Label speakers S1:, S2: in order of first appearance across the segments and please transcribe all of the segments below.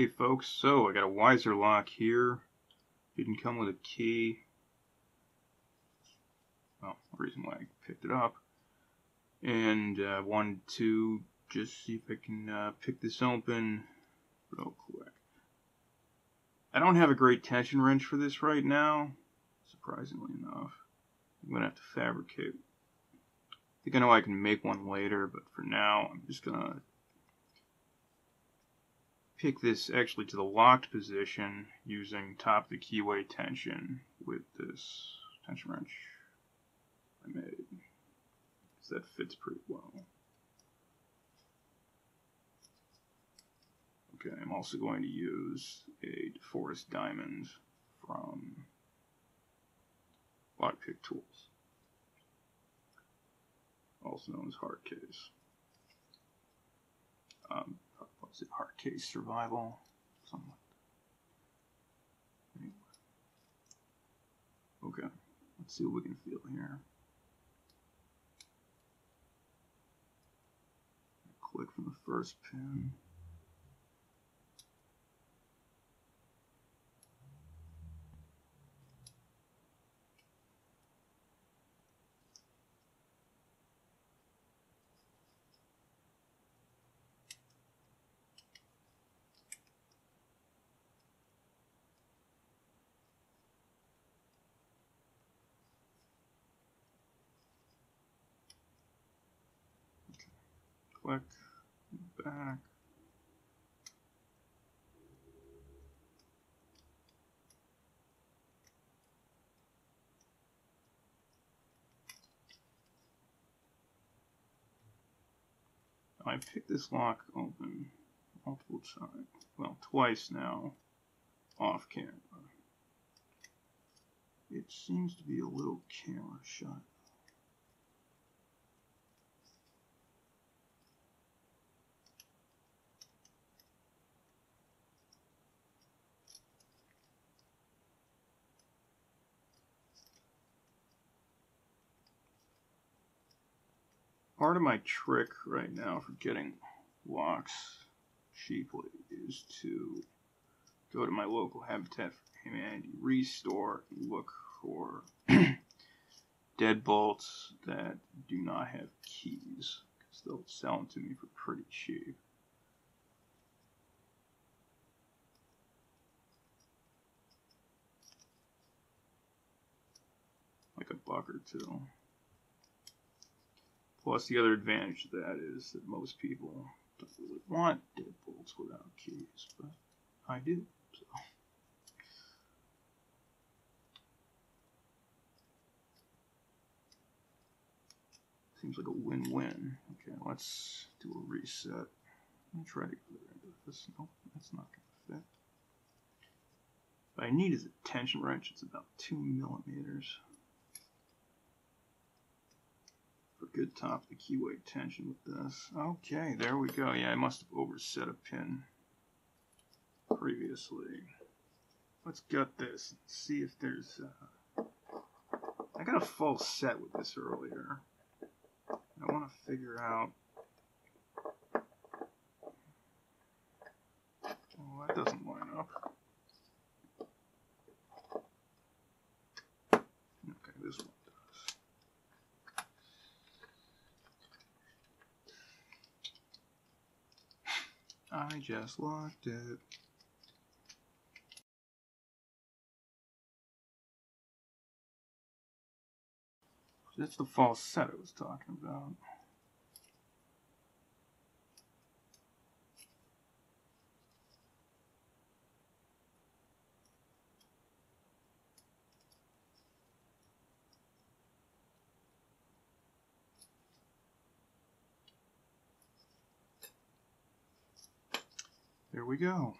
S1: Hey folks, so I got a Weiser lock here. Didn't come with a key. Well, the reason why I picked it up. And wanted to just see if I can pick this open real quick. I don't have a great tension wrench for this right now, surprisingly enough. I'm going to have to fabricate. I think I know I can make one later, but for now I'm just going to pick this actually to the locked position using top of the keyway tension with this tension wrench I made. So that fits pretty well. Okay, I'm also going to use a Deforest Diamond from Lockpick Tools, also known as Hard Case. What's it? Hard Case Survival, something like that. Anyway. Okay, let's see what we can feel here. Click from the first pin. Click back. I picked this lock open multiple times, well, twice now, off camera. It seems to be a little camera shot. Part of my trick right now for getting locks cheaply is to go to my local Habitat for Humanity restore and look for deadbolts that do not have keys, because they'll sell them to me for pretty cheap. Like $1 or $2. Plus, the other advantage to that is that most people don't really want deadbolts without keys, but I do. So. Seems like a win-win. Okay, let's do a reset. Let me try to get into this. Nope, that's not going to fit. What I need is a tension wrench. It's about 2 millimeters. For good top of the keyway tension with this. Okay, there we go. Yeah, I must have overset a pin previously. Let's gut this and see if there's... I got a false set with this earlier. I want to figure out... Oh, that doesn't line up. Okay, this one does. I just locked it. That's the false set I was talking about. There we go.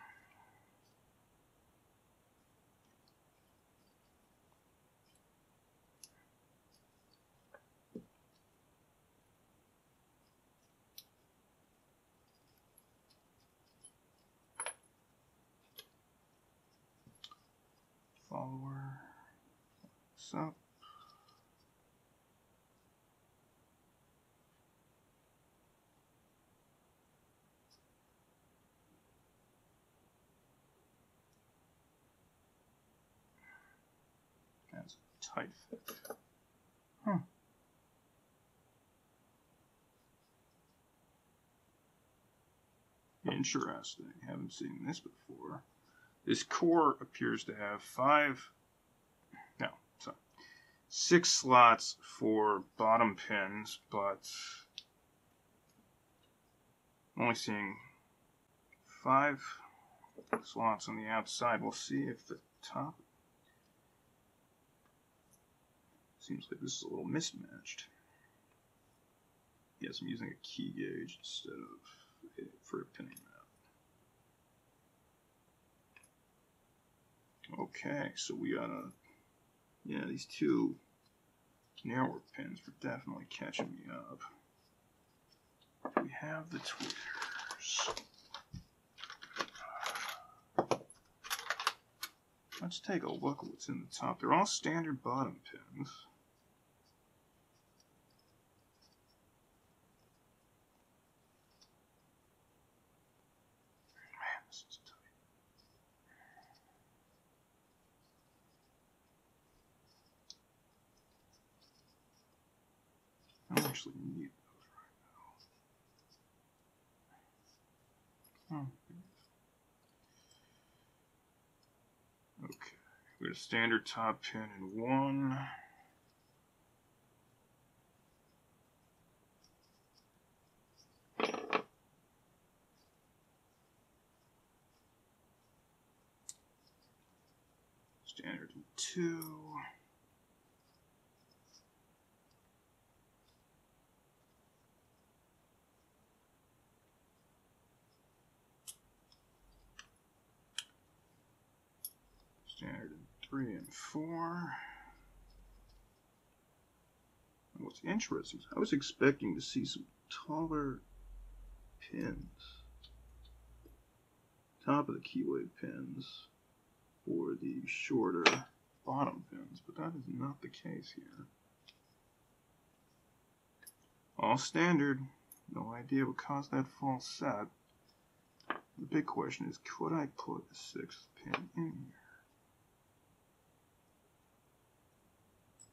S1: Follower. So. tight fit. Huh. Interesting. Haven't seen this before. This core appears to have 6 slots for bottom pins, but I'm only seeing 5 slots on the outside. We'll see if the top seems like this is a little mismatched. Yes, I'm using a key gauge instead of for a pinning mat. Okay, so we got these 2 narrower pins were definitely catching me up. We have the tweeters. Let's take a look at what's in the top. They're all standard bottom pins. Man, this is tight. I don't actually need those right now. Okay, we got a standard top pin in 1. Standard in 2. Standard in 3 and 4. And what's interesting is I was expecting to see some taller pins. Top of the keyway pins for the shorter bottom pins, but that is not the case here. All standard. No idea what caused that false set. The big question is, could I put a 6th pin in here?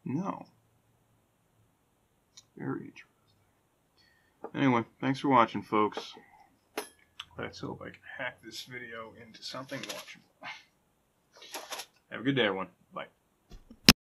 S1: No. Very interesting. Anyway, thanks for watching, folks. Let's hope I can hack this video into something watchable. Have a good day, everyone. Bye.